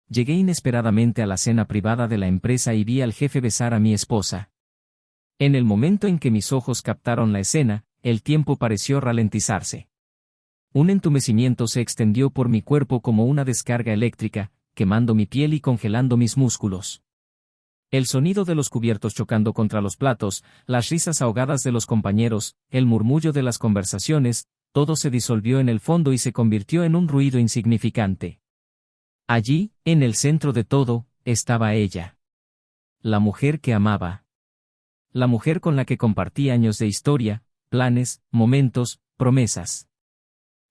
llegué inesperadamente a la cena privada de la empresa y vi al jefe besar a mi esposa. En el momento en que mis ojos captaron la escena, el tiempo pareció ralentizarse. Un entumecimiento se extendió por mi cuerpo como una descarga eléctrica, quemando mi piel y congelando mis músculos. El sonido de los cubiertos chocando contra los platos, las risas ahogadas de los compañeros, el murmullo de las conversaciones, todo se disolvió en el fondo y se convirtió en un ruido insignificante. Allí, en el centro de todo, estaba ella. La mujer que amaba. La mujer con la que compartí años de historia, planes, momentos, promesas.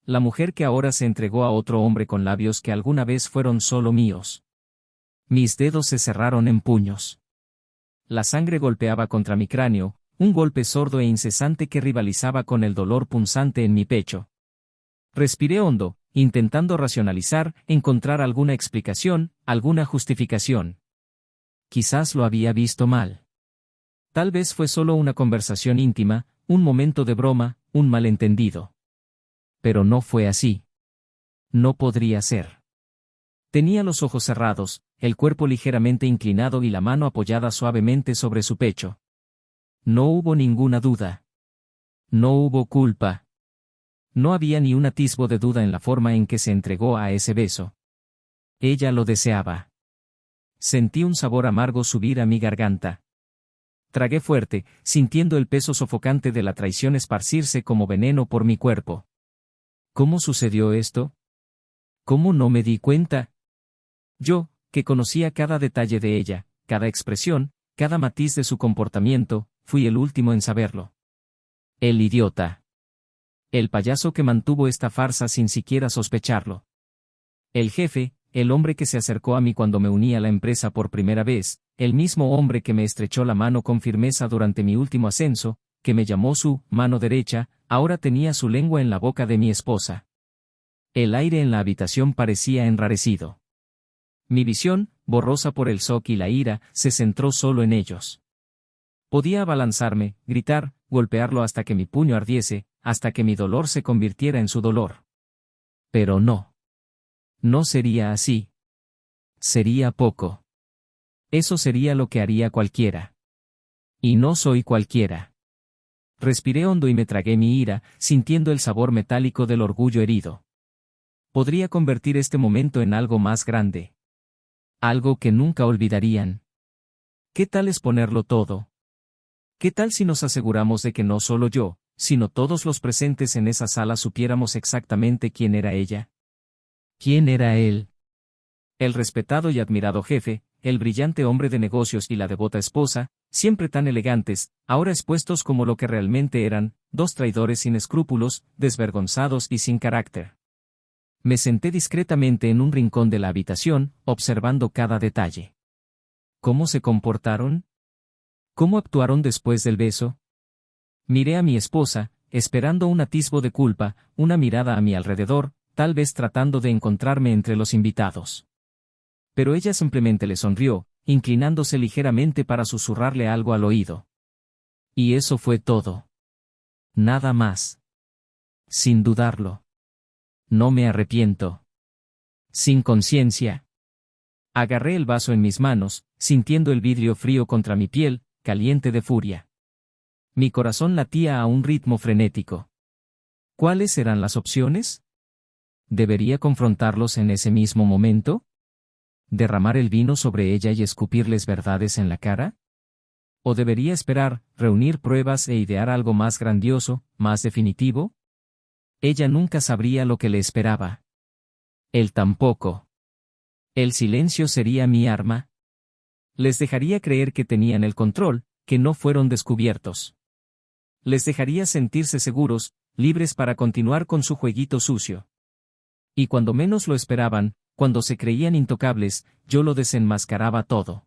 La mujer que ahora se entregó a otro hombre con labios que alguna vez fueron solo míos. Mis dedos se cerraron en puños. La sangre golpeaba contra mi cráneo, un golpe sordo e incesante que rivalizaba con el dolor punzante en mi pecho. Respiré hondo, intentando racionalizar, encontrar alguna explicación, alguna justificación. Quizás lo había visto mal. Tal vez fue solo una conversación íntima, un momento de broma, un malentendido. Pero no fue así. No podría ser. Tenía los ojos cerrados, el cuerpo ligeramente inclinado y la mano apoyada suavemente sobre su pecho. No hubo ninguna duda. No hubo culpa. No había ni un atisbo de duda en la forma en que se entregó a ese beso. Ella lo deseaba. Sentí un sabor amargo subir a mi garganta. Tragué fuerte, sintiendo el peso sofocante de la traición esparcirse como veneno por mi cuerpo. ¿Cómo sucedió esto? ¿Cómo no me di cuenta? Yo, que conocía cada detalle de ella, cada expresión, cada matiz de su comportamiento, fui el último en saberlo. El idiota. El payaso que mantuvo esta farsa sin siquiera sospecharlo. El jefe, el hombre que se acercó a mí cuando me uní a la empresa por primera vez, el mismo hombre que me estrechó la mano con firmeza durante mi último ascenso, que me llamó su mano derecha, ahora tenía su lengua en la boca de mi esposa. El aire en la habitación parecía enrarecido. Mi visión, borrosa por el shock y la ira, se centró solo en ellos. Podía abalanzarme, gritar, golpearlo hasta que mi puño ardiese, hasta que mi dolor se convirtiera en su dolor. Pero no. No sería así. Sería poco. Eso sería lo que haría cualquiera. Y no soy cualquiera. Respiré hondo y me tragué mi ira, sintiendo el sabor metálico del orgullo herido. Podría convertir este momento en algo más grande. Algo que nunca olvidarían. ¿Qué tal exponerlo todo? ¿Qué tal si nos aseguramos de que no solo yo, sino todos los presentes en esa sala supiéramos exactamente quién era ella? ¿Quién era él? El respetado y admirado jefe, el brillante hombre de negocios y la devota esposa, siempre tan elegantes, ahora expuestos como lo que realmente eran, dos traidores sin escrúpulos, desvergonzados y sin carácter. Me senté discretamente en un rincón de la habitación, observando cada detalle. ¿Cómo se comportaron? ¿Cómo actuaron después del beso? Miré a mi esposa, esperando un atisbo de culpa, una mirada a mi alrededor, tal vez tratando de encontrarme entre los invitados. Pero ella simplemente le sonrió, inclinándose ligeramente para susurrarle algo al oído. Y eso fue todo. Nada más. Sin dudarlo. No me arrepiento. Sin conciencia. Agarré el vaso en mis manos, sintiendo el vidrio frío contra mi piel, caliente de furia. Mi corazón latía a un ritmo frenético. ¿Cuáles eran las opciones? ¿Debería confrontarlos en ese mismo momento? ¿Derramar el vino sobre ella y escupirles verdades en la cara? ¿O debería esperar, reunir pruebas e idear algo más grandioso, más definitivo? Ella nunca sabría lo que le esperaba. Él tampoco. ¿El silencio sería mi arma? Les dejaría creer que tenían el control, que no fueron descubiertos. Les dejaría sentirse seguros, libres para continuar con su jueguito sucio. Y cuando menos lo esperaban, cuando se creían intocables, yo lo desenmascaraba todo.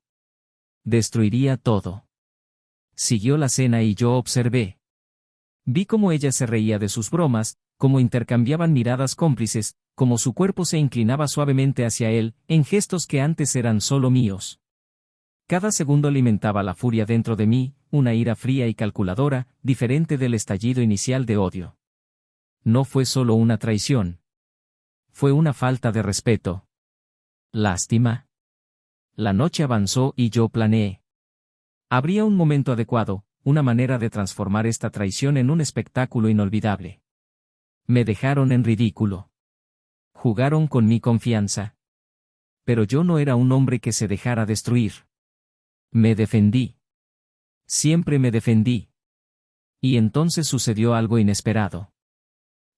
Destruiría todo. Siguió la cena y yo observé. Vi cómo ella se reía de sus bromas, cómo intercambiaban miradas cómplices, cómo su cuerpo se inclinaba suavemente hacia él, en gestos que antes eran solo míos. Cada segundo alimentaba la furia dentro de mí, una ira fría y calculadora, diferente del estallido inicial de odio. No fue solo una traición. Fue una falta de respeto. Lástima. La noche avanzó y yo planeé. Habría un momento adecuado, una manera de transformar esta traición en un espectáculo inolvidable. Me dejaron en ridículo. Jugaron con mi confianza. Pero yo no era un hombre que se dejara destruir. Me defendí. Siempre me defendí. Y entonces sucedió algo inesperado.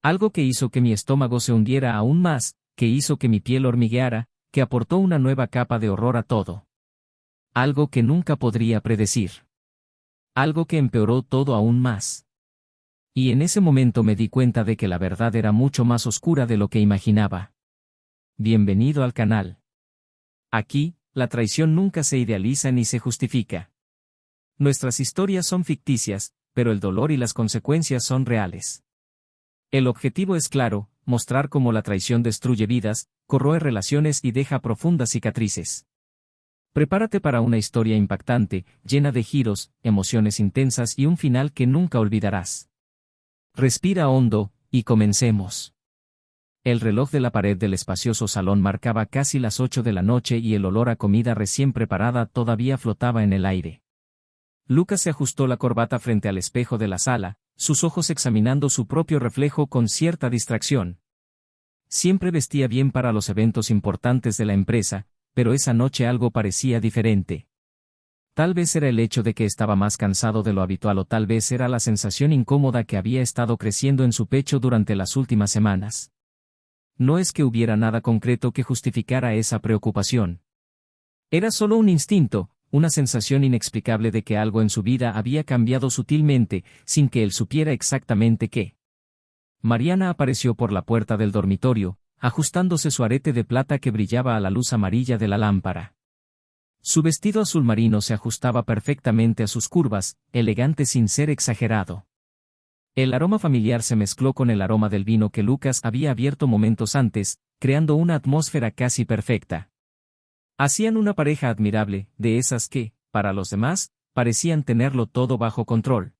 Algo que hizo que mi estómago se hundiera aún más, que hizo que mi piel hormigueara, que aportó una nueva capa de horror a todo. Algo que nunca podría predecir. Algo que empeoró todo aún más. Y en ese momento me di cuenta de que la verdad era mucho más oscura de lo que imaginaba. Bienvenido al canal. Aquí, la traición nunca se idealiza ni se justifica. Nuestras historias son ficticias, pero el dolor y las consecuencias son reales. El objetivo es claro, mostrar cómo la traición destruye vidas, corroe relaciones y deja profundas cicatrices. Prepárate para una historia impactante, llena de giros, emociones intensas y un final que nunca olvidarás. Respira hondo, y comencemos. El reloj de la pared del espacioso salón marcaba casi las 8 de la noche y el olor a comida recién preparada todavía flotaba en el aire. Lucas se ajustó la corbata frente al espejo de la sala, sus ojos examinando su propio reflejo con cierta distracción. Siempre vestía bien para los eventos importantes de la empresa, pero esa noche algo parecía diferente. Tal vez era el hecho de que estaba más cansado de lo habitual o tal vez era la sensación incómoda que había estado creciendo en su pecho durante las últimas semanas. No es que hubiera nada concreto que justificara esa preocupación. Era solo un instinto, una sensación inexplicable de que algo en su vida había cambiado sutilmente, sin que él supiera exactamente qué. Mariana apareció por la puerta del dormitorio, ajustándose su arete de plata que brillaba a la luz amarilla de la lámpara. Su vestido azul marino se ajustaba perfectamente a sus curvas, elegante sin ser exagerado. El aroma familiar se mezcló con el aroma del vino que Lucas había abierto momentos antes, creando una atmósfera casi perfecta. Hacían una pareja admirable, de esas que, para los demás, parecían tenerlo todo bajo control.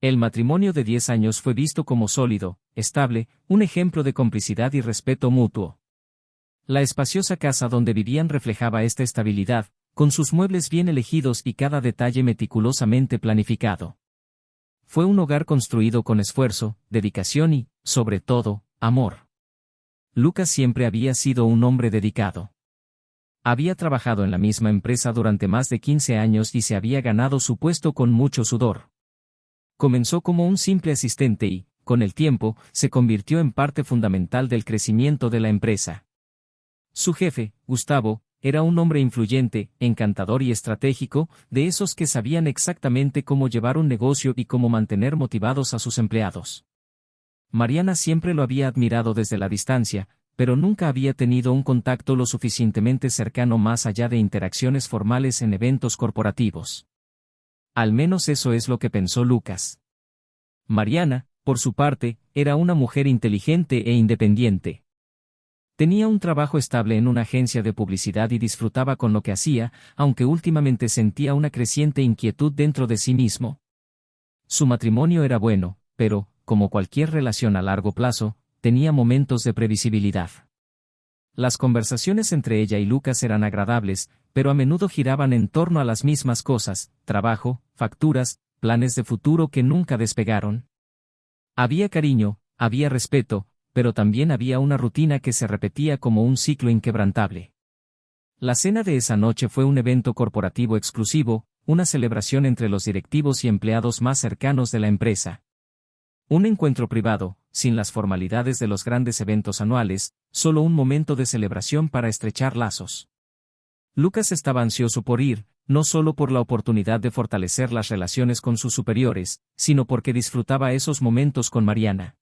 El matrimonio de 10 años fue visto como sólido, estable, un ejemplo de complicidad y respeto mutuo. La espaciosa casa donde vivían reflejaba esta estabilidad, con sus muebles bien elegidos y cada detalle meticulosamente planificado. Fue un hogar construido con esfuerzo, dedicación y, sobre todo, amor. Lucas siempre había sido un hombre dedicado. Había trabajado en la misma empresa durante más de 15 años y se había ganado su puesto con mucho sudor. Comenzó como un simple asistente y, con el tiempo, se convirtió en parte fundamental del crecimiento de la empresa. Su jefe, Gustavo, era un hombre influyente, encantador y estratégico, de esos que sabían exactamente cómo llevar un negocio y cómo mantener motivados a sus empleados. Mariana siempre lo había admirado desde la distancia, pero nunca había tenido un contacto lo suficientemente cercano más allá de interacciones formales en eventos corporativos. Al menos eso es lo que pensó Lucas. Mariana, por su parte, era una mujer inteligente e independiente. Tenía un trabajo estable en una agencia de publicidad y disfrutaba con lo que hacía, aunque últimamente sentía una creciente inquietud dentro de sí mismo. Su matrimonio era bueno, pero, como cualquier relación a largo plazo, tenía momentos de previsibilidad. Las conversaciones entre ella y Lucas eran agradables, pero a menudo giraban en torno a las mismas cosas: trabajo, facturas, planes de futuro que nunca despegaron. Había cariño, había respeto, pero también había una rutina que se repetía como un ciclo inquebrantable. La cena de esa noche fue un evento corporativo exclusivo, una celebración entre los directivos y empleados más cercanos de la empresa. Un encuentro privado, sin las formalidades de los grandes eventos anuales, solo un momento de celebración para estrechar lazos. Lucas estaba ansioso por ir, no solo por la oportunidad de fortalecer las relaciones con sus superiores, sino porque disfrutaba esos momentos con Mariana.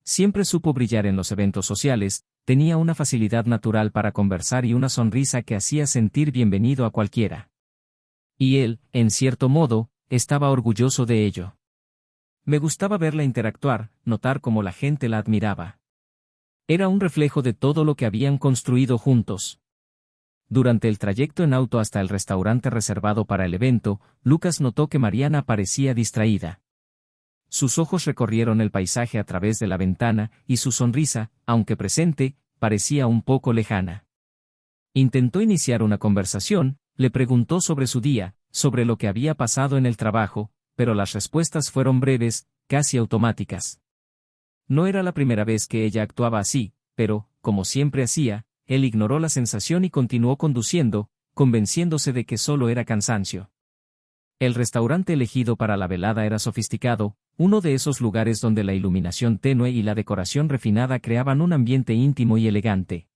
Siempre supo brillar en los eventos sociales, tenía una facilidad natural para conversar y una sonrisa que hacía sentir bienvenido a cualquiera. Y él, en cierto modo, estaba orgulloso de ello. Me gustaba verla interactuar, notar cómo la gente la admiraba. Era un reflejo de todo lo que habían construido juntos. Durante el trayecto en auto hasta el restaurante reservado para el evento, Lucas notó que Mariana parecía distraída. Sus ojos recorrieron el paisaje a través de la ventana, y su sonrisa, aunque presente, parecía un poco lejana. Intentó iniciar una conversación, le preguntó sobre su día, sobre lo que había pasado en el trabajo, pero las respuestas fueron breves, casi automáticas. No era la primera vez que ella actuaba así, pero, como siempre hacía, él ignoró la sensación y continuó conduciendo, convenciéndose de que solo era cansancio. El restaurante elegido para la velada era sofisticado, uno de esos lugares donde la iluminación tenue y la decoración refinada creaban un ambiente íntimo y elegante.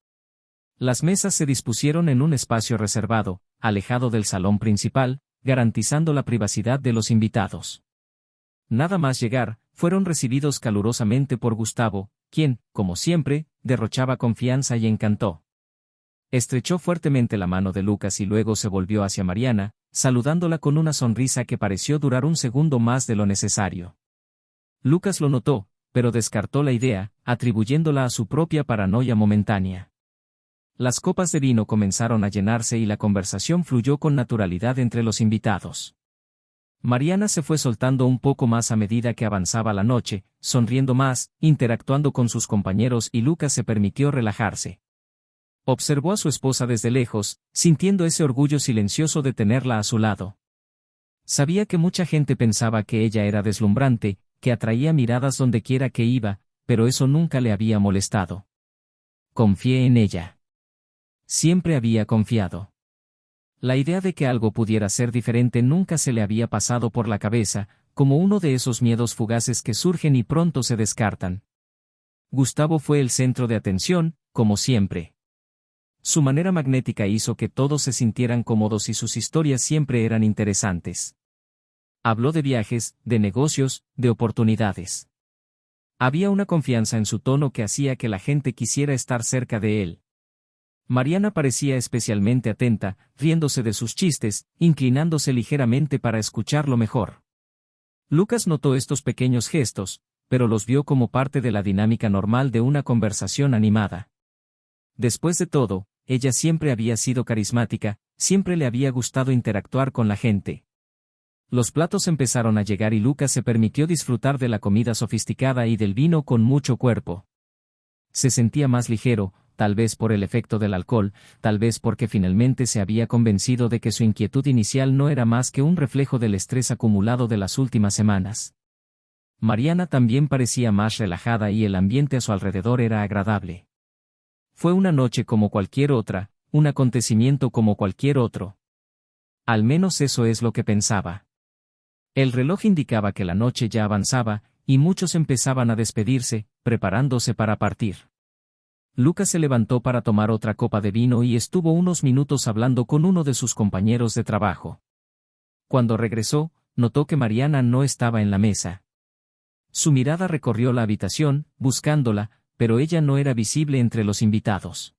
Las mesas se dispusieron en un espacio reservado, alejado del salón principal, garantizando la privacidad de los invitados. Nada más llegar, fueron recibidos calurosamente por Gustavo, quien, como siempre, derrochaba confianza y encanto. Estrechó fuertemente la mano de Lucas y luego se volvió hacia Mariana, saludándola con una sonrisa que pareció durar un segundo más de lo necesario. Lucas lo notó, pero descartó la idea, atribuyéndola a su propia paranoia momentánea. Las copas de vino comenzaron a llenarse y la conversación fluyó con naturalidad entre los invitados. Mariana se fue soltando un poco más a medida que avanzaba la noche, sonriendo más, interactuando con sus compañeros y Lucas se permitió relajarse. Observó a su esposa desde lejos, sintiendo ese orgullo silencioso de tenerla a su lado. Sabía que mucha gente pensaba que ella era deslumbrante, que atraía miradas donde quiera que iba, pero eso nunca le había molestado. Confié en ella. Siempre había confiado. La idea de que algo pudiera ser diferente nunca se le había pasado por la cabeza, como uno de esos miedos fugaces que surgen y pronto se descartan. Gustavo fue el centro de atención, como siempre. Su manera magnética hizo que todos se sintieran cómodos y sus historias siempre eran interesantes. Habló de viajes, de negocios, de oportunidades. Había una confianza en su tono que hacía que la gente quisiera estar cerca de él. Mariana parecía especialmente atenta, riéndose de sus chistes, inclinándose ligeramente para escucharlo mejor. Lucas notó estos pequeños gestos, pero los vio como parte de la dinámica normal de una conversación animada. Después de todo, ella siempre había sido carismática, siempre le había gustado interactuar con la gente. Los platos empezaron a llegar y Lucas se permitió disfrutar de la comida sofisticada y del vino con mucho cuerpo. Se sentía más ligero, tal vez por el efecto del alcohol, tal vez porque finalmente se había convencido de que su inquietud inicial no era más que un reflejo del estrés acumulado de las últimas semanas. Mariana también parecía más relajada y el ambiente a su alrededor era agradable. Fue una noche como cualquier otra, un acontecimiento como cualquier otro. Al menos eso es lo que pensaba. El reloj indicaba que la noche ya avanzaba, y muchos empezaban a despedirse, preparándose para partir. Lucas se levantó para tomar otra copa de vino y estuvo unos minutos hablando con uno de sus compañeros de trabajo. Cuando regresó, notó que Mariana no estaba en la mesa. Su mirada recorrió la habitación, buscándola, pero ella no era visible entre los invitados.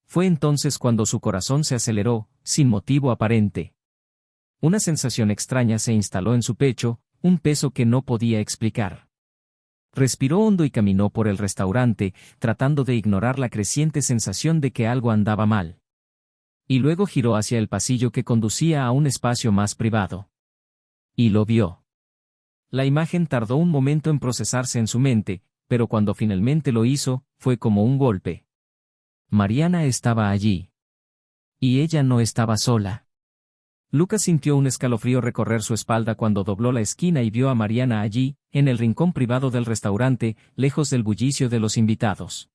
Fue entonces cuando su corazón se aceleró, sin motivo aparente. Una sensación extraña se instaló en su pecho, un peso que no podía explicar. Respiró hondo y caminó por el restaurante, tratando de ignorar la creciente sensación de que algo andaba mal. Y luego giró hacia el pasillo que conducía a un espacio más privado. Y lo vio. La imagen tardó un momento en procesarse en su mente, pero cuando finalmente lo hizo, fue como un golpe. Mariana estaba allí. Y ella no estaba sola. Lucas sintió un escalofrío recorrer su espalda cuando dobló la esquina y vio a Mariana allí, en el rincón privado del restaurante, lejos del bullicio de los invitados.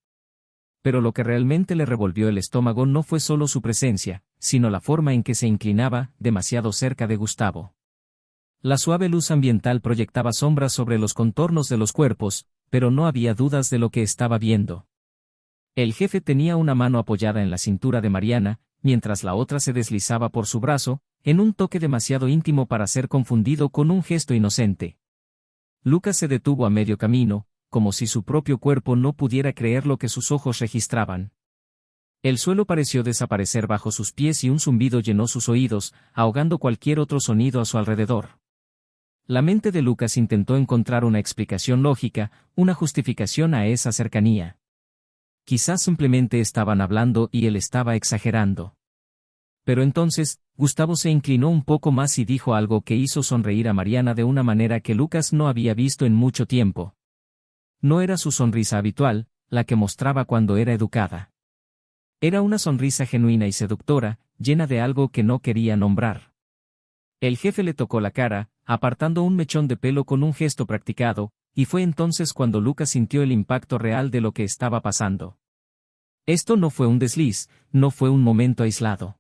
Pero lo que realmente le revolvió el estómago no fue solo su presencia, sino la forma en que se inclinaba, demasiado cerca de Gustavo. La suave luz ambiental proyectaba sombras sobre los contornos de los cuerpos, pero no había dudas de lo que estaba viendo. El jefe tenía una mano apoyada en la cintura de Mariana, mientras la otra se deslizaba por su brazo, en un toque demasiado íntimo para ser confundido con un gesto inocente. Lucas se detuvo a medio camino, como si su propio cuerpo no pudiera creer lo que sus ojos registraban. El suelo pareció desaparecer bajo sus pies y un zumbido llenó sus oídos, ahogando cualquier otro sonido a su alrededor. La mente de Lucas intentó encontrar una explicación lógica, una justificación a esa cercanía. Quizás simplemente estaban hablando y él estaba exagerando. Pero entonces, Gustavo se inclinó un poco más y dijo algo que hizo sonreír a Mariana de una manera que Lucas no había visto en mucho tiempo. No era su sonrisa habitual, la que mostraba cuando era educada. Era una sonrisa genuina y seductora, llena de algo que no quería nombrar. El jefe le tocó la cara, apartando un mechón de pelo con un gesto practicado, y fue entonces cuando Lucas sintió el impacto real de lo que estaba pasando. Esto no fue un desliz, no fue un momento aislado.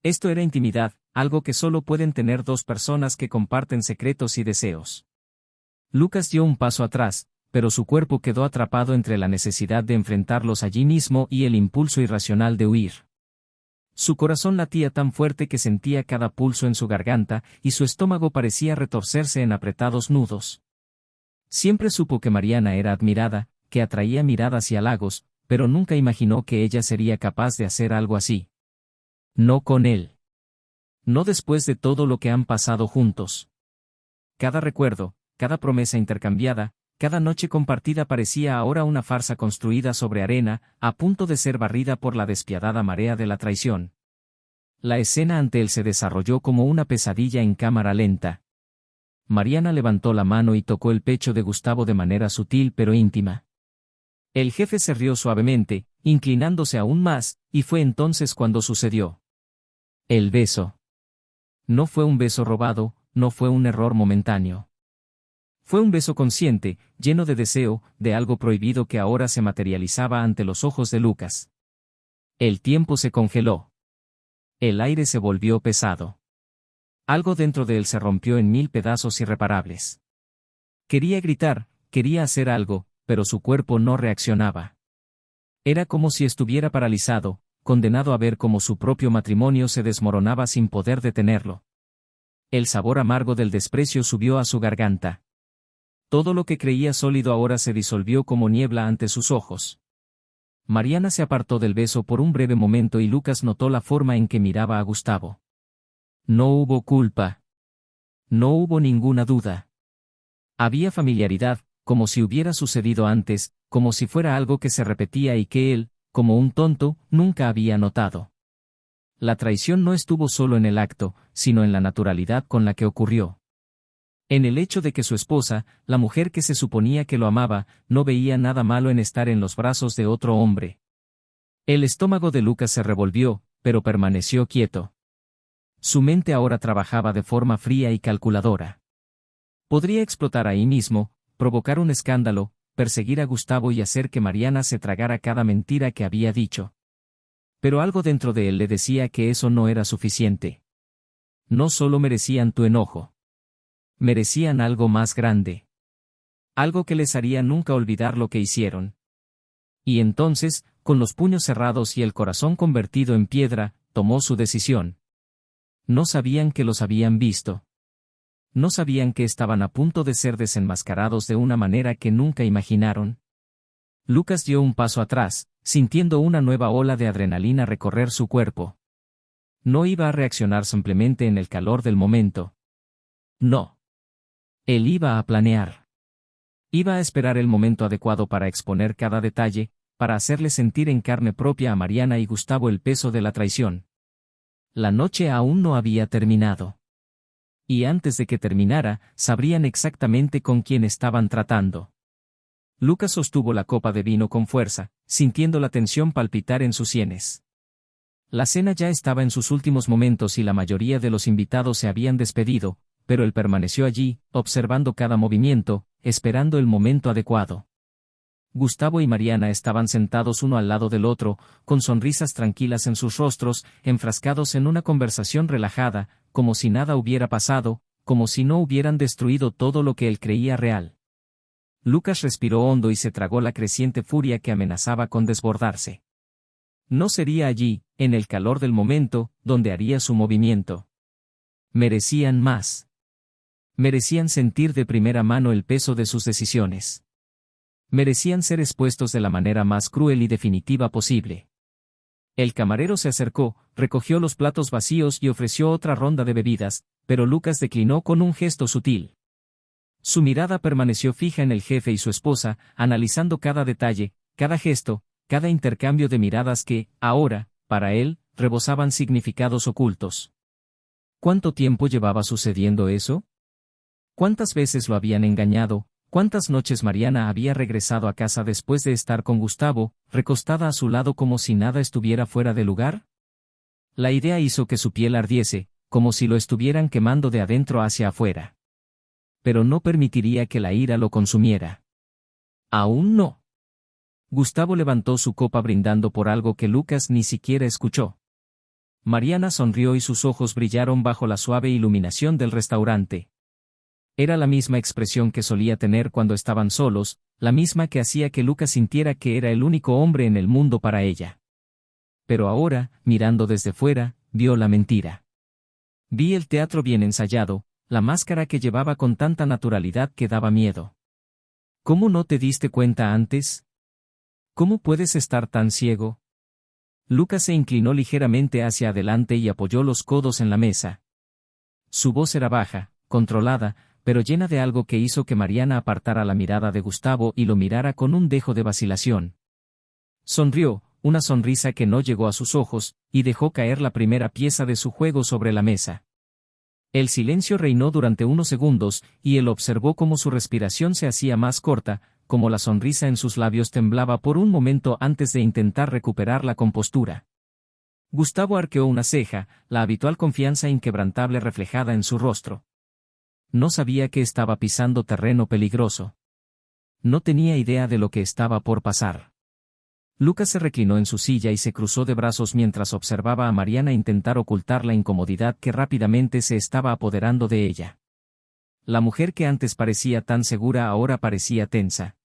Esto era intimidad, algo que solo pueden tener dos personas que comparten secretos y deseos. Lucas dio un paso atrás, pero su cuerpo quedó atrapado entre la necesidad de enfrentarlos allí mismo y el impulso irracional de huir. Su corazón latía tan fuerte que sentía cada pulso en su garganta, y su estómago parecía retorcerse en apretados nudos. Siempre supo que Mariana era admirada, que atraía miradas y halagos, pero nunca imaginó que ella sería capaz de hacer algo así. No con él. No después de todo lo que han pasado juntos. Cada recuerdo, cada promesa intercambiada, cada noche compartida parecía ahora una farsa construida sobre arena, a punto de ser barrida por la despiadada marea de la traición. La escena ante él se desarrolló como una pesadilla en cámara lenta. Mariana levantó la mano y tocó el pecho de Gustavo de manera sutil pero íntima. El jefe se rió suavemente, inclinándose aún más, y fue entonces cuando sucedió. El beso. No fue un beso robado, no fue un error momentáneo. Fue un beso consciente, lleno de deseo, de algo prohibido que ahora se materializaba ante los ojos de Lucas. El tiempo se congeló. El aire se volvió pesado. Algo dentro de él se rompió en 1000 pedazos irreparables. Quería gritar, quería hacer algo, pero su cuerpo no reaccionaba. Era como si estuviera paralizado, condenado a ver cómo su propio matrimonio se desmoronaba sin poder detenerlo. El sabor amargo del desprecio subió a su garganta. Todo lo que creía sólido ahora se disolvió como niebla ante sus ojos. Mariana se apartó del beso por un breve momento y Lucas notó la forma en que miraba a Gustavo. No hubo culpa. No hubo ninguna duda. Había familiaridad, como si hubiera sucedido antes, como si fuera algo que se repetía y que él, como un tonto, nunca había notado. La traición no estuvo solo en el acto, sino en la naturalidad con la que ocurrió. En el hecho de que su esposa, la mujer que se suponía que lo amaba, no veía nada malo en estar en los brazos de otro hombre. El estómago de Lucas se revolvió, pero permaneció quieto. Su mente ahora trabajaba de forma fría y calculadora. Podría explotar ahí mismo, provocar un escándalo, perseguir a Gustavo y hacer que Mariana se tragara cada mentira que había dicho. Pero algo dentro de él le decía que eso no era suficiente. No solo merecían tu enojo. Merecían algo más grande. Algo que les haría nunca olvidar lo que hicieron. Y entonces, con los puños cerrados y el corazón convertido en piedra, tomó su decisión. No sabían que los habían visto. No sabían que estaban a punto de ser desenmascarados de una manera que nunca imaginaron. Lucas dio un paso atrás, sintiendo una nueva ola de adrenalina recorrer su cuerpo. No iba a reaccionar simplemente en el calor del momento. No. Él iba a planear. Iba a esperar el momento adecuado para exponer cada detalle, para hacerle sentir en carne propia a Mariana y Gustavo el peso de la traición. La noche aún no había terminado. Y antes de que terminara, sabrían exactamente con quién estaban tratando. Lucas sostuvo la copa de vino con fuerza, sintiendo la tensión palpitar en sus sienes. La cena ya estaba en sus últimos momentos y la mayoría de los invitados se habían despedido, pero él permaneció allí, observando cada movimiento, esperando el momento adecuado. Gustavo y Mariana estaban sentados uno al lado del otro, con sonrisas tranquilas en sus rostros, enfrascados en una conversación relajada, como si nada hubiera pasado, como si no hubieran destruido todo lo que él creía real. Lucas respiró hondo y se tragó la creciente furia que amenazaba con desbordarse. No sería allí, en el calor del momento, donde haría su movimiento. Merecían más. Merecían sentir de primera mano el peso de sus decisiones. Merecían ser expuestos de la manera más cruel y definitiva posible. El camarero se acercó, recogió los platos vacíos y ofreció otra ronda de bebidas, pero Lucas declinó con un gesto sutil. Su mirada permaneció fija en el jefe y su esposa, analizando cada detalle, cada gesto, cada intercambio de miradas que, ahora, para él, rebosaban significados ocultos. ¿Cuánto tiempo llevaba sucediendo eso? ¿Cuántas veces lo habían engañado? ¿Cuántas noches Mariana había regresado a casa después de estar con Gustavo, recostada a su lado como si nada estuviera fuera de lugar? La idea hizo que su piel ardiese, como si lo estuvieran quemando de adentro hacia afuera. Pero no permitiría que la ira lo consumiera. Aún no. Gustavo levantó su copa brindando por algo que Lucas ni siquiera escuchó. Mariana sonrió y sus ojos brillaron bajo la suave iluminación del restaurante. Era la misma expresión que solía tener cuando estaban solos, la misma que hacía que Lucas sintiera que era el único hombre en el mundo para ella. Pero ahora, mirando desde fuera, vio la mentira. Vi el teatro bien ensayado, la máscara que llevaba con tanta naturalidad que daba miedo. ¿Cómo no te diste cuenta antes? ¿Cómo puedes estar tan ciego? Lucas se inclinó ligeramente hacia adelante y apoyó los codos en la mesa. Su voz era baja, controlada, pero llena de algo que hizo que Mariana apartara la mirada de Gustavo y lo mirara con un dejo de vacilación. Sonrió, una sonrisa que no llegó a sus ojos, y dejó caer la primera pieza de su juego sobre la mesa. El silencio reinó durante unos segundos, y él observó cómo su respiración se hacía más corta, como la sonrisa en sus labios temblaba por un momento antes de intentar recuperar la compostura. Gustavo arqueó una ceja, la habitual confianza inquebrantable reflejada en su rostro. No sabía que estaba pisando terreno peligroso. No tenía idea de lo que estaba por pasar. Lucas se reclinó en su silla y se cruzó de brazos mientras observaba a Mariana intentar ocultar la incomodidad que rápidamente se estaba apoderando de ella. La mujer que antes parecía tan segura ahora parecía tensa.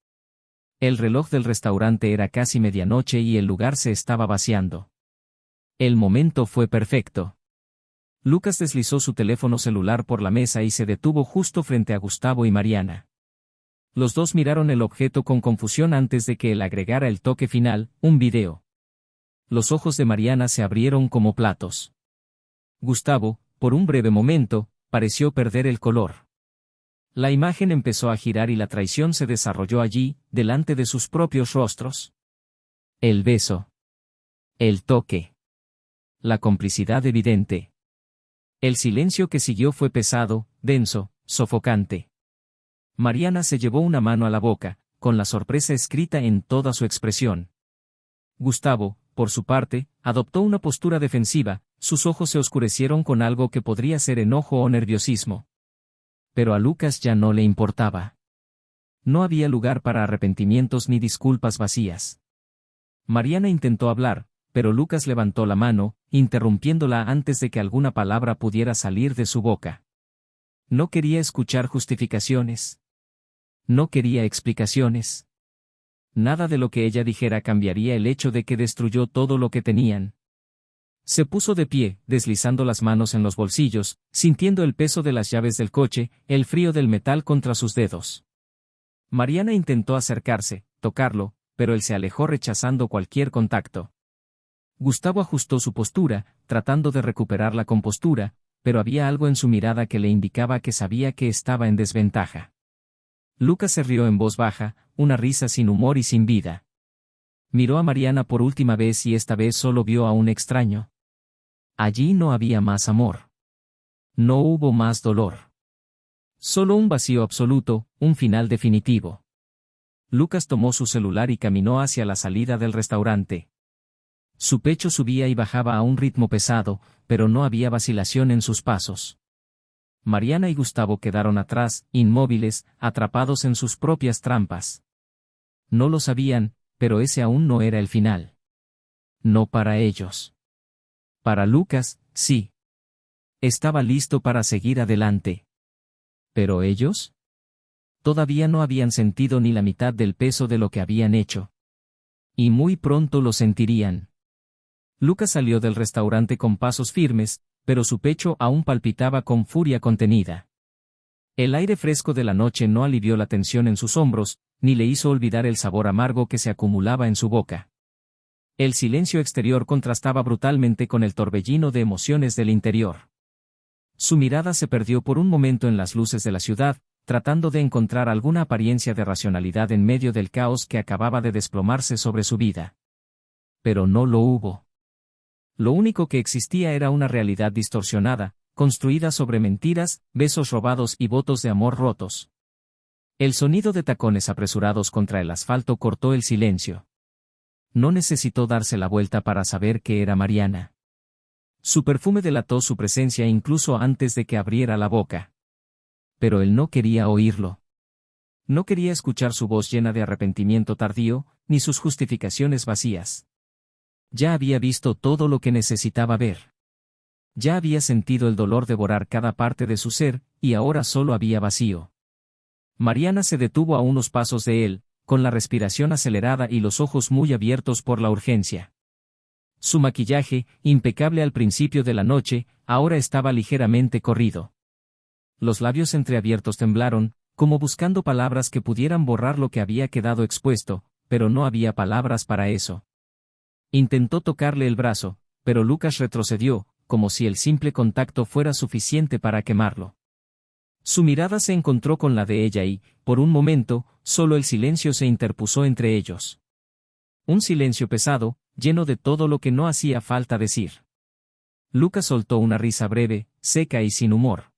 El reloj del restaurante era casi medianoche y el lugar se estaba vaciando. El momento fue perfecto. Lucas deslizó su teléfono celular por la mesa y se detuvo justo frente a Gustavo y Mariana. Los dos miraron el objeto con confusión antes de que él agregara el toque final, un video. Los ojos de Mariana se abrieron como platos. Gustavo, por un breve momento, pareció perder el color. La imagen empezó a girar y la traición se desarrolló allí, delante de sus propios rostros. El beso. El toque. La complicidad evidente. El silencio que siguió fue pesado, denso, sofocante. Mariana se llevó una mano a la boca, con la sorpresa escrita en toda su expresión. Gustavo, por su parte, adoptó una postura defensiva, sus ojos se oscurecieron con algo que podría ser enojo o nerviosismo. Pero a Lucas ya no le importaba. No había lugar para arrepentimientos ni disculpas vacías. Mariana intentó hablar, pero Lucas levantó la mano, interrumpiéndola antes de que alguna palabra pudiera salir de su boca. No quería escuchar justificaciones. No quería explicaciones. Nada de lo que ella dijera cambiaría el hecho de que destruyó todo lo que tenían. Se puso de pie, deslizando las manos en los bolsillos, sintiendo el peso de las llaves del coche, el frío del metal contra sus dedos. Mariana intentó acercarse, tocarlo, pero él se alejó rechazando cualquier contacto. Gustavo ajustó su postura, tratando de recuperar la compostura, pero había algo en su mirada que le indicaba que sabía que estaba en desventaja. Lucas se rió en voz baja, una risa sin humor y sin vida. Miró a Mariana por última vez y esta vez solo vio a un extraño. Allí no había más amor. No hubo más dolor. Solo un vacío absoluto, un final definitivo. Lucas tomó su celular y caminó hacia la salida del restaurante. Su pecho subía y bajaba a un ritmo pesado, pero no había vacilación en sus pasos. Mariana y Gustavo quedaron atrás, inmóviles, atrapados en sus propias trampas. No lo sabían, pero ese aún no era el final. No para ellos. Para Lucas, sí. Estaba listo para seguir adelante. ¿Pero ellos? Todavía no habían sentido ni la mitad del peso de lo que habían hecho. Y muy pronto lo sentirían. Lucas salió del restaurante con pasos firmes, pero su pecho aún palpitaba con furia contenida. El aire fresco de la noche no alivió la tensión en sus hombros, ni le hizo olvidar el sabor amargo que se acumulaba en su boca. El silencio exterior contrastaba brutalmente con el torbellino de emociones del interior. Su mirada se perdió por un momento en las luces de la ciudad, tratando de encontrar alguna apariencia de racionalidad en medio del caos que acababa de desplomarse sobre su vida. Pero no lo hubo. Lo único que existía era una realidad distorsionada, construida sobre mentiras, besos robados y votos de amor rotos. El sonido de tacones apresurados contra el asfalto cortó el silencio. No necesitó darse la vuelta para saber que era Mariana. Su perfume delató su presencia incluso antes de que abriera la boca. Pero él no quería oírlo. No quería escuchar su voz llena de arrepentimiento tardío, ni sus justificaciones vacías. Ya había visto todo lo que necesitaba ver. Ya había sentido el dolor devorar cada parte de su ser, y ahora solo había vacío. Mariana se detuvo a unos pasos de él, con la respiración acelerada y los ojos muy abiertos por la urgencia. Su maquillaje, impecable al principio de la noche, ahora estaba ligeramente corrido. Los labios entreabiertos temblaron, como buscando palabras que pudieran borrar lo que había quedado expuesto, pero no había palabras para eso. Intentó tocarle el brazo, pero Lucas retrocedió, como si el simple contacto fuera suficiente para quemarlo. Su mirada se encontró con la de ella y, por un momento, solo el silencio se interpuso entre ellos. Un silencio pesado, lleno de todo lo que no hacía falta decir. Lucas soltó una risa breve, seca y sin humor.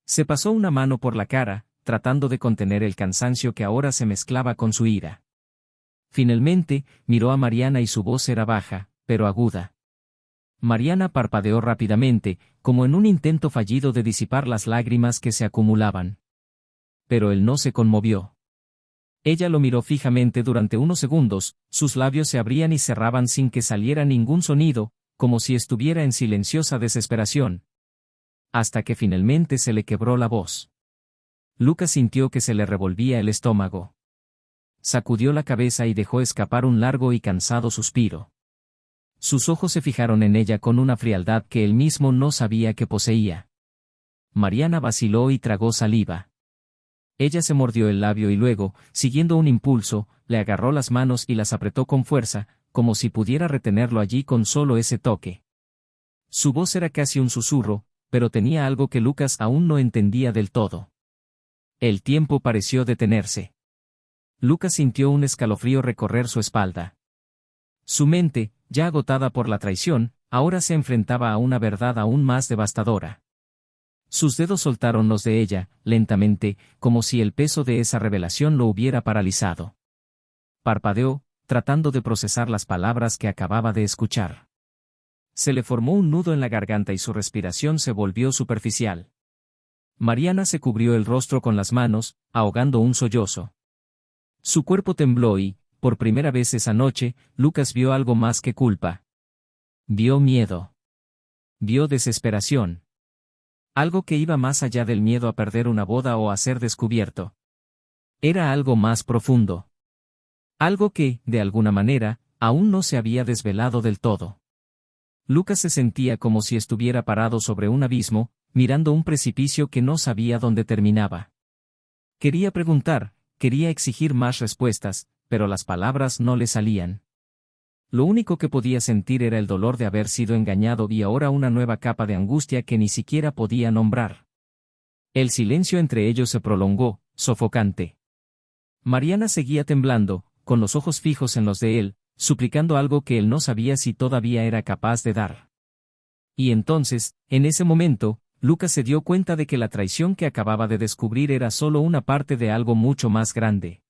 Se pasó una mano por la cara, tratando de contener el cansancio que ahora se mezclaba con su ira. Finalmente, miró a Mariana y su voz era baja, pero aguda. Mariana parpadeó rápidamente, como en un intento fallido de disipar las lágrimas que se acumulaban. Pero él no se conmovió. Ella lo miró fijamente durante unos segundos, sus labios se abrían y cerraban sin que saliera ningún sonido, como si estuviera en silenciosa desesperación. Hasta que finalmente se le quebró la voz. Lucas sintió que se le revolvía el estómago. Sacudió la cabeza y dejó escapar un largo y cansado suspiro. Sus ojos se fijaron en ella con una frialdad que él mismo no sabía que poseía. Mariana vaciló y tragó saliva. Ella se mordió el labio y luego, siguiendo un impulso, le agarró las manos y las apretó con fuerza, como si pudiera retenerlo allí con solo ese toque. Su voz era casi un susurro, pero tenía algo que Lucas aún no entendía del todo. El tiempo pareció detenerse. Lucas sintió un escalofrío recorrer su espalda. Su mente, ya agotada por la traición, ahora se enfrentaba a una verdad aún más devastadora. Sus dedos soltaron los de ella, lentamente, como si el peso de esa revelación lo hubiera paralizado. Parpadeó, tratando de procesar las palabras que acababa de escuchar. Se le formó un nudo en la garganta y su respiración se volvió superficial. Mariana se cubrió el rostro con las manos, ahogando un sollozo. Su cuerpo tembló y, por primera vez esa noche, Lucas vio algo más que culpa. Vio miedo. Vio desesperación. Algo que iba más allá del miedo a perder una boda o a ser descubierto. Era algo más profundo. Algo que, de alguna manera, aún no se había desvelado del todo. Lucas se sentía como si estuviera parado sobre un abismo, mirando un precipicio que no sabía dónde terminaba. Quería preguntar, quería exigir más respuestas, pero las palabras no le salían. Lo único que podía sentir era el dolor de haber sido engañado y ahora una nueva capa de angustia que ni siquiera podía nombrar. El silencio entre ellos se prolongó, sofocante. Mariana seguía temblando, con los ojos fijos en los de él, suplicando algo que él no sabía si todavía era capaz de dar. Y entonces, en ese momento, Lucas se dio cuenta de que la traición que acababa de descubrir era solo una parte de algo mucho más grande.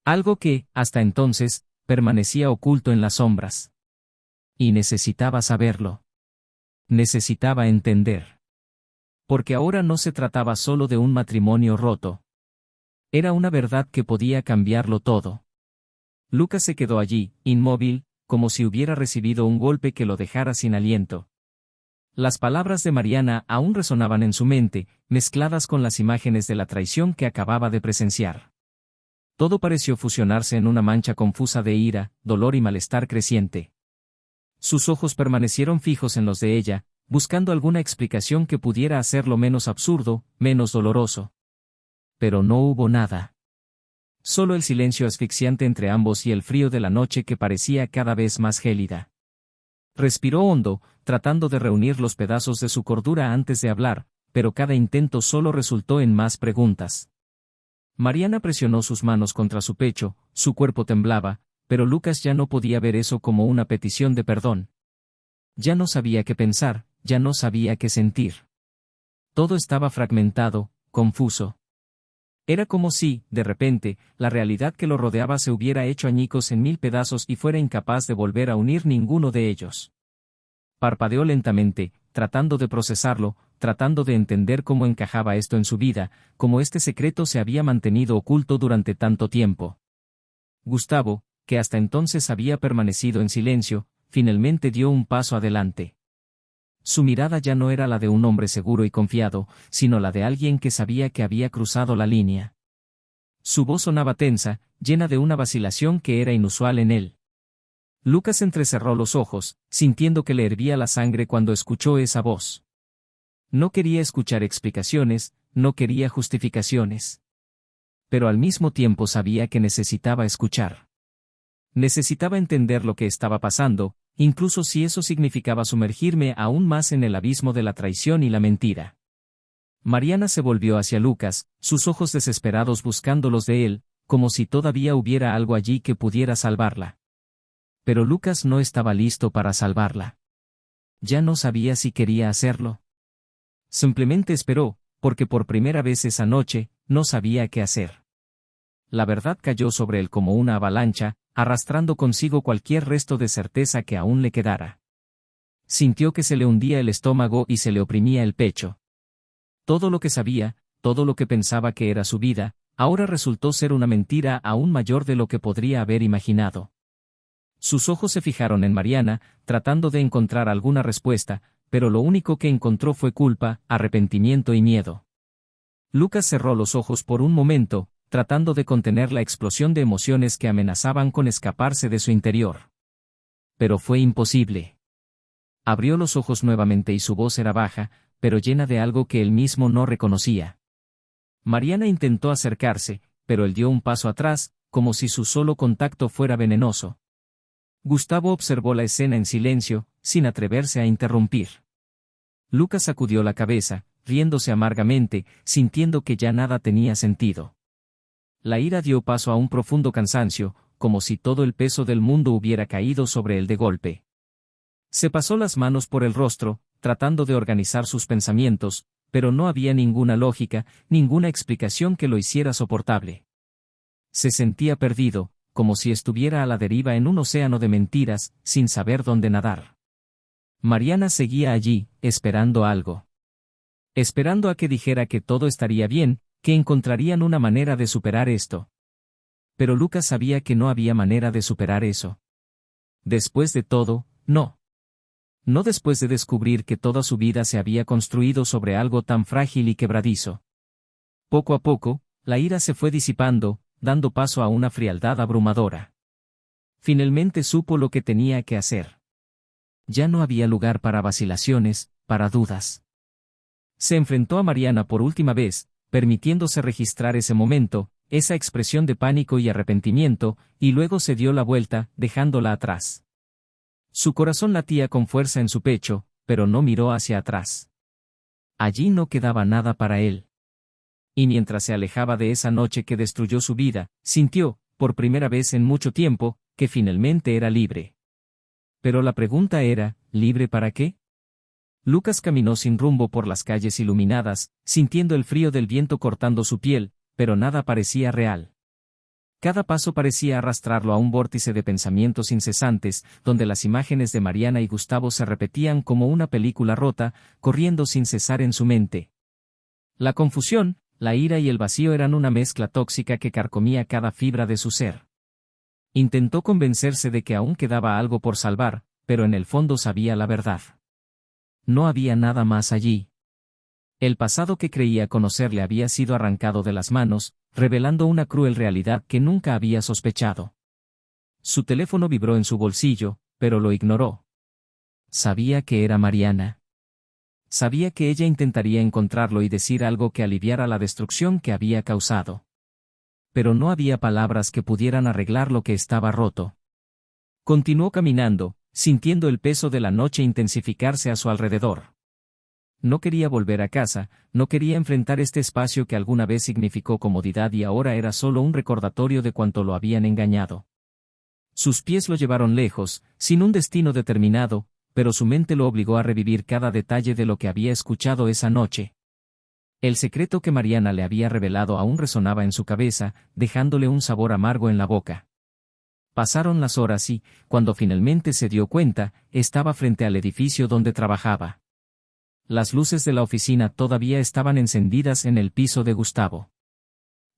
Algo que, hasta entonces, permanecía oculto en las sombras. Y necesitaba saberlo. Necesitaba entender. Porque ahora no se trataba solo de un matrimonio roto. Era una verdad que podía cambiarlo todo. Lucas se quedó allí, inmóvil, como si hubiera recibido un golpe que lo dejara sin aliento. Las palabras de Mariana aún resonaban en su mente, mezcladas con las imágenes de la traición que acababa de presenciar. Todo pareció fusionarse en una mancha confusa de ira, dolor y malestar creciente. Sus ojos permanecieron fijos en los de ella, buscando alguna explicación que pudiera hacerlo menos absurdo, menos doloroso. Pero no hubo nada. Solo el silencio asfixiante entre ambos y el frío de la noche que parecía cada vez más gélida. Respiró hondo, tratando de reunir los pedazos de su cordura antes de hablar, pero cada intento solo resultó en más preguntas. Mariana presionó sus manos contra su pecho, su cuerpo temblaba, pero Lucas ya no podía ver eso como una petición de perdón. Ya no sabía qué pensar, ya no sabía qué sentir. Todo estaba fragmentado, confuso. Era como si, de repente, la realidad que lo rodeaba se hubiera hecho añicos en 1000 pedazos y fuera incapaz de volver a unir ninguno de ellos. Parpadeó lentamente, tratando de procesarlo, tratando de entender cómo encajaba esto en su vida, cómo este secreto se había mantenido oculto durante tanto tiempo. Gustavo, que hasta entonces había permanecido en silencio, finalmente dio un paso adelante. Su mirada ya no era la de un hombre seguro y confiado, sino la de alguien que sabía que había cruzado la línea. Su voz sonaba tensa, llena de una vacilación que era inusual en él. Lucas entrecerró los ojos, sintiendo que le hervía la sangre cuando escuchó esa voz. No quería escuchar explicaciones, no quería justificaciones. Pero al mismo tiempo sabía que necesitaba escuchar. Necesitaba entender lo que estaba pasando, incluso si eso significaba sumergirme aún más en el abismo de la traición y la mentira. Mariana se volvió hacia Lucas, sus ojos desesperados buscando los de él, como si todavía hubiera algo allí que pudiera salvarla. Pero Lucas no estaba listo para salvarla. Ya no sabía si quería hacerlo. Simplemente esperó, porque por primera vez esa noche, no sabía qué hacer. La verdad cayó sobre él como una avalancha, arrastrando consigo cualquier resto de certeza que aún le quedara. Sintió que se le hundía el estómago y se le oprimía el pecho. Todo lo que sabía, todo lo que pensaba que era su vida, ahora resultó ser una mentira aún mayor de lo que podría haber imaginado. Sus ojos se fijaron en Mariana, tratando de encontrar alguna respuesta, pero lo único que encontró fue culpa, arrepentimiento y miedo. Lucas cerró los ojos por un momento, tratando de contener la explosión de emociones que amenazaban con escaparse de su interior. Pero fue imposible. Abrió los ojos nuevamente y su voz era baja, pero llena de algo que él mismo no reconocía. Mariana intentó acercarse, pero él dio un paso atrás, como si su solo contacto fuera venenoso. Gustavo observó la escena en silencio, sin atreverse a interrumpir. Lucas sacudió la cabeza, riéndose amargamente, sintiendo que ya nada tenía sentido. La ira dio paso a un profundo cansancio, como si todo el peso del mundo hubiera caído sobre él de golpe. Se pasó las manos por el rostro, tratando de organizar sus pensamientos, pero no había ninguna lógica, ninguna explicación que lo hiciera soportable. Se sentía perdido, como si estuviera a la deriva en un océano de mentiras, sin saber dónde nadar. Mariana seguía allí, esperando algo. Esperando a que dijera que todo estaría bien, que encontrarían una manera de superar esto. Pero Lucas sabía que no había manera de superar eso. Después de todo, no. No después de descubrir que toda su vida se había construido sobre algo tan frágil y quebradizo. Poco a poco, la ira se fue disipando, dando paso a una frialdad abrumadora. Finalmente supo lo que tenía que hacer. Ya no había lugar para vacilaciones, para dudas. Se enfrentó a Mariana por última vez, permitiéndose registrar ese momento, esa expresión de pánico y arrepentimiento, y luego se dio la vuelta, dejándola atrás. Su corazón latía con fuerza en su pecho, pero no miró hacia atrás. Allí no quedaba nada para él. Y mientras se alejaba de esa noche que destruyó su vida, sintió, por primera vez en mucho tiempo, que finalmente era libre. Pero la pregunta era, ¿libre para qué? Lucas caminó sin rumbo por las calles iluminadas, sintiendo el frío del viento cortando su piel, pero nada parecía real. Cada paso parecía arrastrarlo a un vórtice de pensamientos incesantes, donde las imágenes de Mariana y Gustavo se repetían como una película rota, corriendo sin cesar en su mente. La confusión, la ira y el vacío eran una mezcla tóxica que carcomía cada fibra de su ser. Intentó convencerse de que aún quedaba algo por salvar, pero en el fondo sabía la verdad. No había nada más allí. El pasado que creía conocer le había sido arrancado de las manos, revelando una cruel realidad que nunca había sospechado. Su teléfono vibró en su bolsillo, pero lo ignoró. Sabía que era Mariana. Sabía que ella intentaría encontrarlo y decir algo que aliviara la destrucción que había causado. Pero no había palabras que pudieran arreglar lo que estaba roto. Continuó caminando, sintiendo el peso de la noche intensificarse a su alrededor. No quería volver a casa, no quería enfrentar este espacio que alguna vez significó comodidad y ahora era solo un recordatorio de cuánto lo habían engañado. Sus pies lo llevaron lejos, sin un destino determinado, pero su mente lo obligó a revivir cada detalle de lo que había escuchado esa noche. El secreto que Mariana le había revelado aún resonaba en su cabeza, dejándole un sabor amargo en la boca. Pasaron las horas y, cuando finalmente se dio cuenta, estaba frente al edificio donde trabajaba. Las luces de la oficina todavía estaban encendidas en el piso de Gustavo.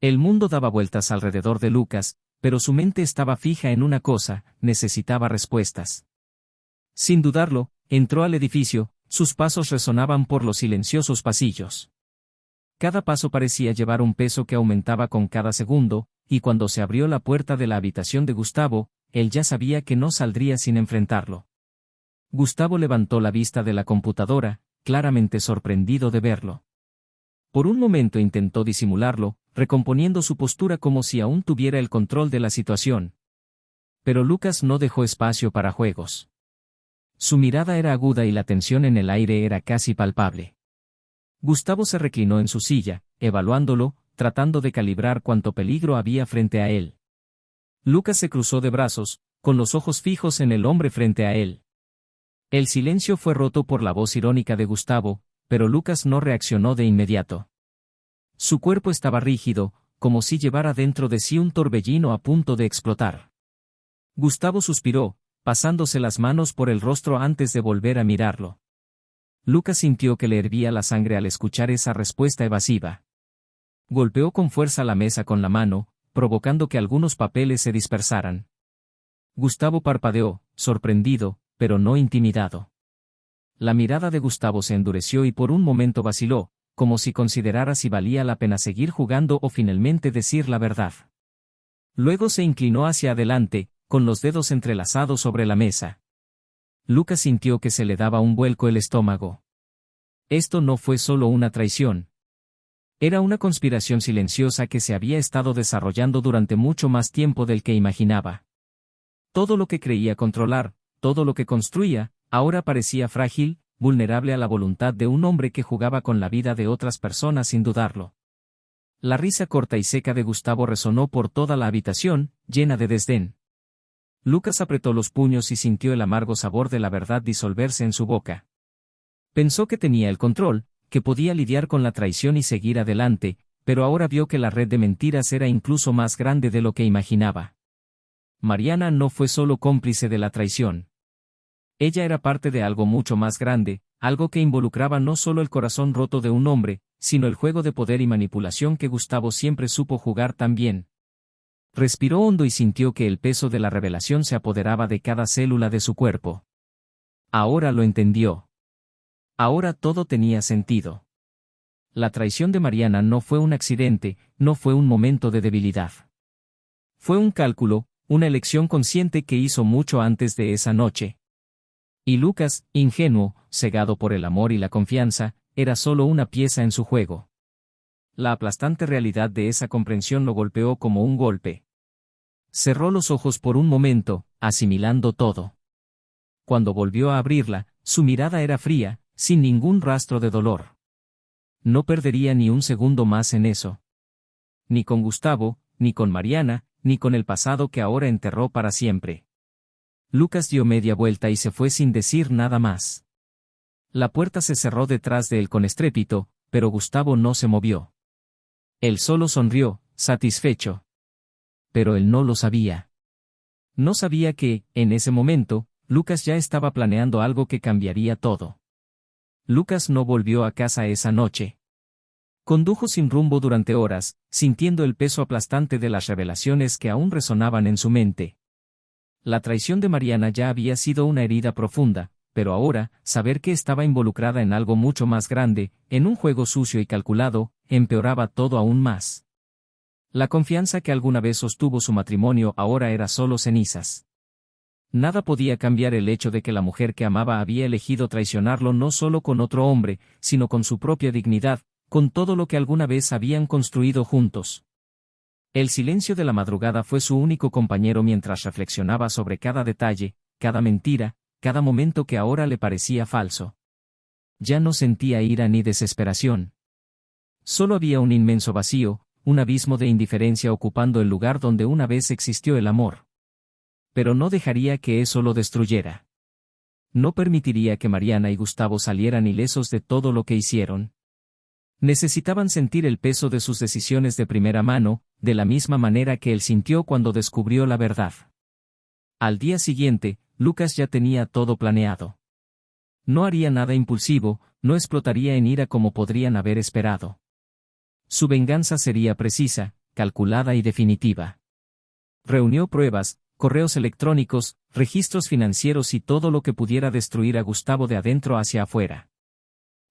El mundo daba vueltas alrededor de Lucas, pero su mente estaba fija en una cosa: necesitaba respuestas. Sin dudarlo, entró al edificio, sus pasos resonaban por los silenciosos pasillos. Cada paso parecía llevar un peso que aumentaba con cada segundo, y cuando se abrió la puerta de la habitación de Gustavo, él ya sabía que no saldría sin enfrentarlo. Gustavo levantó la vista de la computadora, claramente sorprendido de verlo. Por un momento intentó disimularlo, recomponiendo su postura como si aún tuviera el control de la situación. Pero Lucas no dejó espacio para juegos. Su mirada era aguda y la tensión en el aire era casi palpable. Gustavo se reclinó en su silla, evaluándolo, tratando de calibrar cuánto peligro había frente a él. Lucas se cruzó de brazos, con los ojos fijos en el hombre frente a él. El silencio fue roto por la voz irónica de Gustavo, pero Lucas no reaccionó de inmediato. Su cuerpo estaba rígido, como si llevara dentro de sí un torbellino a punto de explotar. Gustavo suspiró, pasándose las manos por el rostro antes de volver a mirarlo. Lucas sintió que le hervía la sangre al escuchar esa respuesta evasiva. Golpeó con fuerza la mesa con la mano, provocando que algunos papeles se dispersaran. Gustavo parpadeó, sorprendido, pero no intimidado. La mirada de Gustavo se endureció y por un momento vaciló, como si considerara si valía la pena seguir jugando o finalmente decir la verdad. Luego se inclinó hacia adelante, con los dedos entrelazados sobre la mesa. Lucas sintió que se le daba un vuelco el estómago. Esto no fue solo una traición. Era una conspiración silenciosa que se había estado desarrollando durante mucho más tiempo del que imaginaba. Todo lo que creía controlar, todo lo que construía, ahora parecía frágil, vulnerable a la voluntad de un hombre que jugaba con la vida de otras personas sin dudarlo. La risa corta y seca de Gustavo resonó por toda la habitación, llena de desdén. Lucas apretó los puños y sintió el amargo sabor de la verdad disolverse en su boca. Pensó que tenía el control, que podía lidiar con la traición y seguir adelante, pero ahora vio que la red de mentiras era incluso más grande de lo que imaginaba. Mariana no fue solo cómplice de la traición. Ella era parte de algo mucho más grande, algo que involucraba no solo el corazón roto de un hombre, sino el juego de poder y manipulación que Gustavo siempre supo jugar tan bien. Respiró hondo y sintió que el peso de la revelación se apoderaba de cada célula de su cuerpo. Ahora lo entendió. Ahora todo tenía sentido. La traición de Mariana no fue un accidente, no fue un momento de debilidad. Fue un cálculo, una elección consciente que hizo mucho antes de esa noche. Y Lucas, ingenuo, cegado por el amor y la confianza, era solo una pieza en su juego. La aplastante realidad de esa comprensión lo golpeó como un golpe. Cerró los ojos por un momento, asimilando todo. Cuando volvió a abrirla, su mirada era fría, sin ningún rastro de dolor. No perdería ni un segundo más en eso. Ni con Gustavo, ni con Mariana, ni con el pasado que ahora enterró para siempre. Lucas dio media vuelta y se fue sin decir nada más. La puerta se cerró detrás de él con estrépito, pero Gustavo no se movió. Él solo sonrió, satisfecho. Pero él no lo sabía. No sabía que, en ese momento, Lucas ya estaba planeando algo que cambiaría todo. Lucas no volvió a casa esa noche. Condujo sin rumbo durante horas, sintiendo el peso aplastante de las revelaciones que aún resonaban en su mente. La traición de Mariana ya había sido una herida profunda, pero ahora, saber que estaba involucrada en algo mucho más grande, en un juego sucio y calculado, empeoraba todo aún más. La confianza que alguna vez sostuvo su matrimonio ahora era solo cenizas. Nada podía cambiar el hecho de que la mujer que amaba había elegido traicionarlo no solo con otro hombre, sino con su propia dignidad, con todo lo que alguna vez habían construido juntos. El silencio de la madrugada fue su único compañero mientras reflexionaba sobre cada detalle, cada mentira, cada momento que ahora le parecía falso. Ya no sentía ira ni desesperación. Solo había un inmenso vacío, un abismo de indiferencia ocupando el lugar donde una vez existió el amor. Pero no dejaría que eso lo destruyera. No permitiría que Mariana y Gustavo salieran ilesos de todo lo que hicieron. Necesitaban sentir el peso de sus decisiones de primera mano, de la misma manera que él sintió cuando descubrió la verdad. Al día siguiente, Lucas ya tenía todo planeado. No haría nada impulsivo, no explotaría en ira como podrían haber esperado. Su venganza sería precisa, calculada y definitiva. Reunió pruebas, correos electrónicos, registros financieros y todo lo que pudiera destruir a Gustavo de adentro hacia afuera.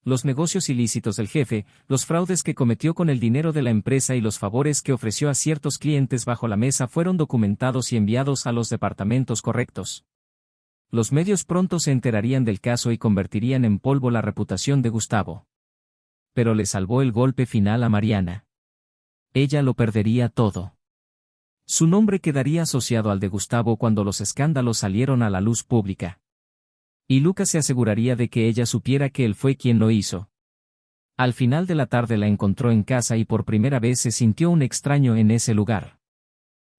Los negocios ilícitos del jefe, los fraudes que cometió con el dinero de la empresa y los favores que ofreció a ciertos clientes bajo la mesa fueron documentados y enviados a los departamentos correctos. Los medios pronto se enterarían del caso y convertirían en polvo la reputación de Gustavo. Pero le salvó el golpe final a Mariana. Ella lo perdería todo. Su nombre quedaría asociado al de Gustavo cuando los escándalos salieron a la luz pública. Y Lucas se aseguraría de que ella supiera que él fue quien lo hizo. Al final de la tarde la encontró en casa y por primera vez se sintió un extraño en ese lugar.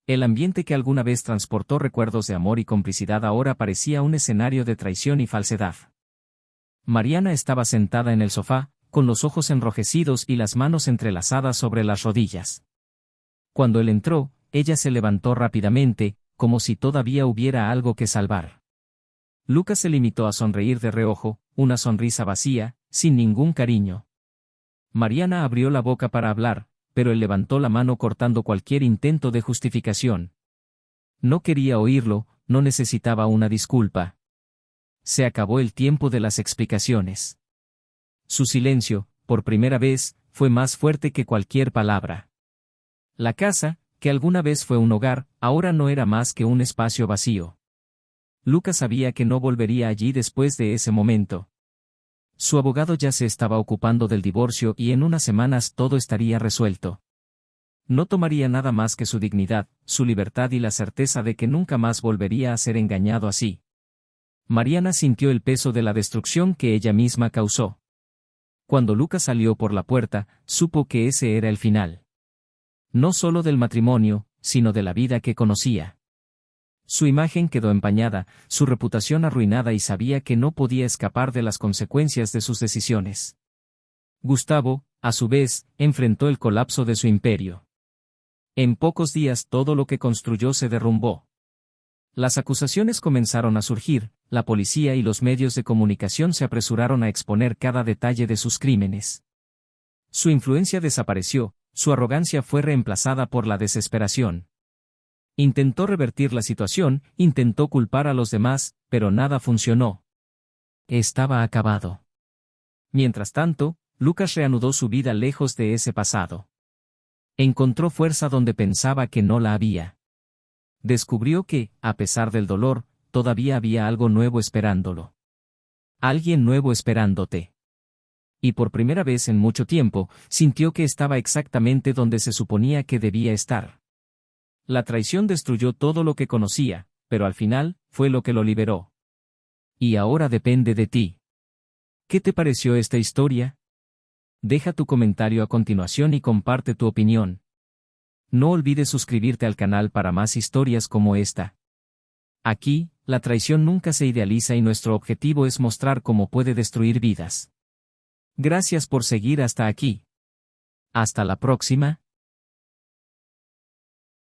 El ambiente que alguna vez transportó recuerdos de amor y complicidad ahora parecía un escenario de traición y falsedad. Mariana estaba sentada en el sofá, con los ojos enrojecidos y las manos entrelazadas sobre las rodillas. Cuando él entró, ella se levantó rápidamente, como si todavía hubiera algo que salvar. Lucas se limitó a sonreír de reojo, una sonrisa vacía, sin ningún cariño. Mariana abrió la boca para hablar, pero él levantó la mano cortando cualquier intento de justificación. No quería oírlo, no necesitaba una disculpa. Se acabó el tiempo de las explicaciones. Su silencio, por primera vez, fue más fuerte que cualquier palabra. La casa, que alguna vez fue un hogar, ahora no era más que un espacio vacío. Lucas sabía que no volvería allí después de ese momento. Su abogado ya se estaba ocupando del divorcio y en unas semanas todo estaría resuelto. No tomaría nada más que su dignidad, su libertad y la certeza de que nunca más volvería a ser engañado así. Mariana sintió el peso de la destrucción que ella misma causó. Cuando Lucas salió por la puerta, supo que ese era el final. No solo del matrimonio, sino de la vida que conocía. Su imagen quedó empañada, su reputación arruinada y sabía que no podía escapar de las consecuencias de sus decisiones. Gustavo, a su vez, enfrentó el colapso de su imperio. En pocos días todo lo que construyó se derrumbó. Las acusaciones comenzaron a surgir, la policía y los medios de comunicación se apresuraron a exponer cada detalle de sus crímenes. Su influencia desapareció, su arrogancia fue reemplazada por la desesperación. Intentó revertir la situación, intentó culpar a los demás, pero nada funcionó. Estaba acabado. Mientras tanto, Lucas reanudó su vida lejos de ese pasado. Encontró fuerza donde pensaba que no la había. Descubrió que, a pesar del dolor, todavía había algo nuevo esperándolo. Alguien nuevo esperándote. Y por primera vez en mucho tiempo, sintió que estaba exactamente donde se suponía que debía estar. La traición destruyó todo lo que conocía, pero al final, fue lo que lo liberó. Y ahora depende de ti. ¿Qué te pareció esta historia? Deja tu comentario a continuación y comparte tu opinión. No olvides suscribirte al canal para más historias como esta. Aquí, la traición nunca se idealiza y nuestro objetivo es mostrar cómo puede destruir vidas. Gracias por seguir hasta aquí. Hasta la próxima.